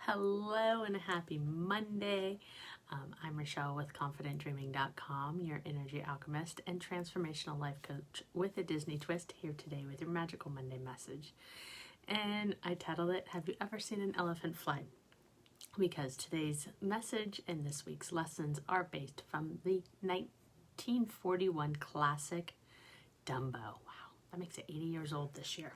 Hello and a happy Monday. I'm Rochelle with ConfidentDreaming.com, your energy alchemist and transformational life coach with a Disney twist, here today with your Magical Monday message. And I titled it, Have You Ever Seen an Elephant Fly? Because today's message and this week's lessons are based from the 1941 classic Dumbo. Wow, that makes it 80 years old this year.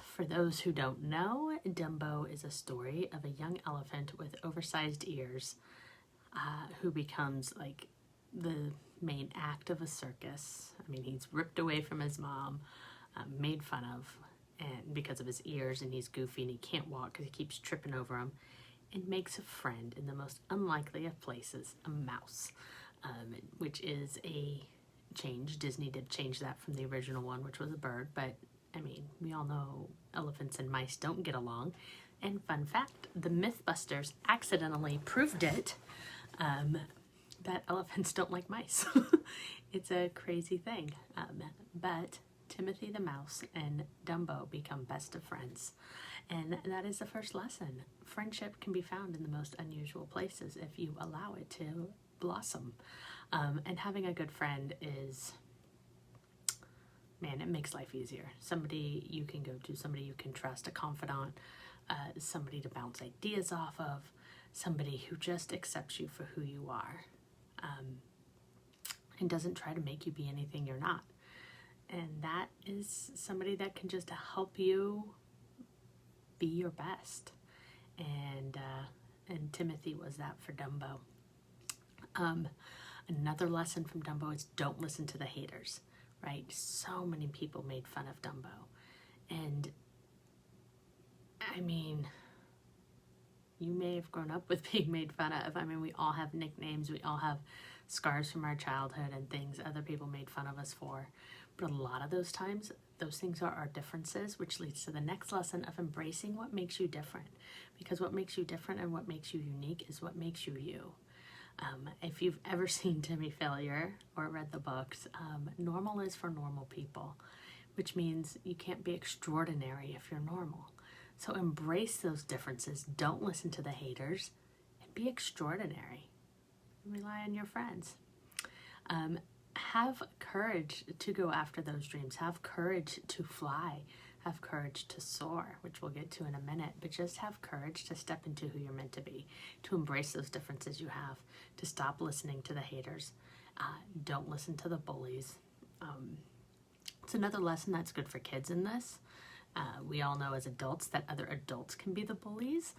For those who don't know, Dumbo is a story of a young elephant with oversized ears who becomes like the main act of a circus. I mean, he's ripped away from his mom, made fun of, and because of his ears, and he's goofy and he can't walk because he keeps tripping over him, and makes a friend in the most unlikely of places, a mouse, which is a change. Disney did change that from the original one, which was a bird, but I mean, we all know elephants and mice don't get along. And fun fact, the Mythbusters accidentally proved it, that elephants don't like mice. It's a crazy thing. But Timothy the mouse and Dumbo become best of friends. And that is the first lesson. Friendship can be found in the most unusual places if you allow it to blossom. And having a good friend is... man, it makes life easier. Somebody you can go to, somebody you can trust, a confidant, somebody to bounce ideas off of, somebody who just accepts you for who you are, and doesn't try to make you be anything you're not. And that is somebody that can just help you be your best. And Timothy was that for Dumbo. Another lesson from Dumbo is don't listen to the haters. Right? So many people made fun of Dumbo. And I mean, you may have grown up with being made fun of. I mean, we all have nicknames. We all have scars from our childhood and things other people made fun of us for. But a lot of those times, those things are our differences, which leads to the next lesson of embracing what makes you different. Because what makes you different and what makes you unique is what makes you you. If you've ever seen Timmy Failure or read the books, normal is for normal people, which means you can't be extraordinary if you're normal. So embrace those differences. Don't listen to the haters and be extraordinary. Rely on your friends. Have courage to go after those dreams. Have courage to fly. Have courage to soar, which we'll get to in a minute, but just have courage to step into who you're meant to be, to embrace those differences you have, to stop listening to the haters. Don't listen to the bullies. It's another lesson that's good for kids in this. We all know as adults that other adults can be the bullies.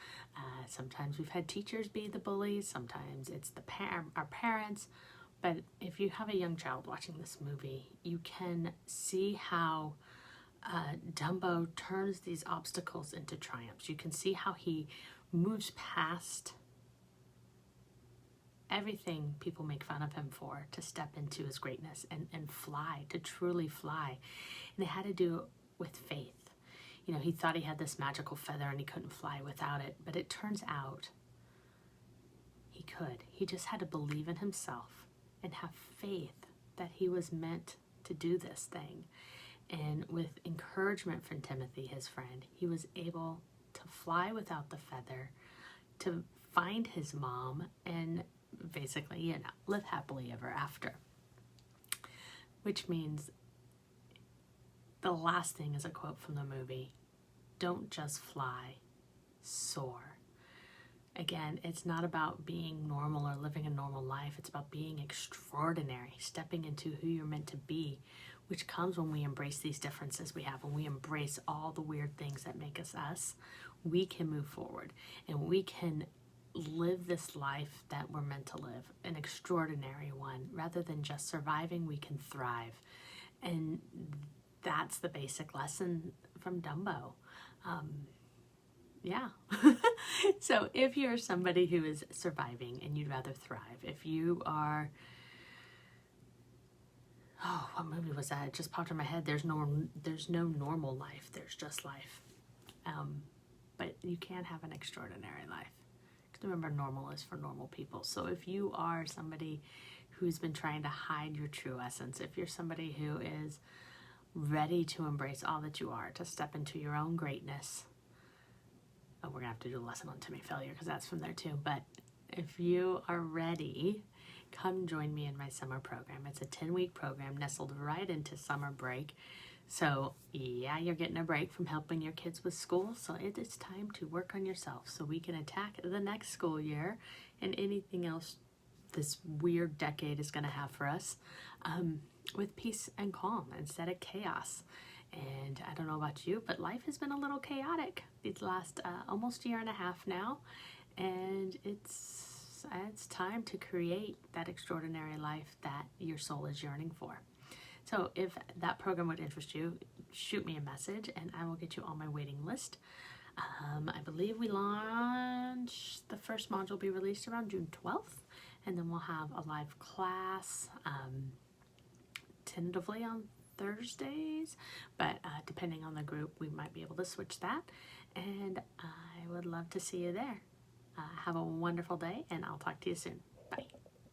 Sometimes we've had teachers be the bullies. Sometimes it's our parents. But if you have a young child watching this movie, you can see how Dumbo turns these obstacles into triumphs. You can see how he moves past everything people make fun of him for to step into his greatness and fly, to truly fly. And it had to do with faith. You know, he thought he had this magical feather and he couldn't fly without it, but it turns out he could. He just had to believe in himself and have faith that he was meant to do this thing. And with encouragement from Timothy, his friend, he was able to fly without the feather, to find his mom, and basically, live happily ever after. Which means the last thing is a quote from the movie: don't just fly, soar. Again, it's not about being normal or living a normal life. It's about being extraordinary, stepping into who you're meant to be, which comes when we embrace these differences we have. When we embrace all the weird things that make us us, we can move forward and we can live this life that we're meant to live, an extraordinary one. Rather than just surviving, we can thrive. And that's the basic lesson from Dumbo. Yeah. So if you're somebody who is surviving and you'd rather thrive, if you are... oh, what movie was that? It just popped in my head. There's no normal life. There's just life. But you can have an extraordinary life. Because remember, normal is for normal people. So if you are somebody who's been trying to hide your true essence, if you're somebody who is ready to embrace all that you are, to step into your own greatness, we're gonna have to do a lesson on Timmy failure because that's from there too. But if you are ready, come join me in my summer program. It's a 10-week program nestled right into summer break. So yeah, you're getting a break from helping your kids with school. So it is time to work on yourself so we can attack the next school year and anything else this weird decade is going to have for us with peace and calm instead of chaos. And I don't know about you, but life has been a little chaotic these last almost year and a half now. And it's time to create that extraordinary life that your soul is yearning for. So if that program would interest you, shoot me a message and I will get you on my waiting list. I believe we launch, the first module will be released around June 12th, and then we'll have a live class tentatively on Thursdays, but depending on the group, we might be able to switch that, and I would love to see you there. Have a wonderful day, and I'll talk to you soon. Bye.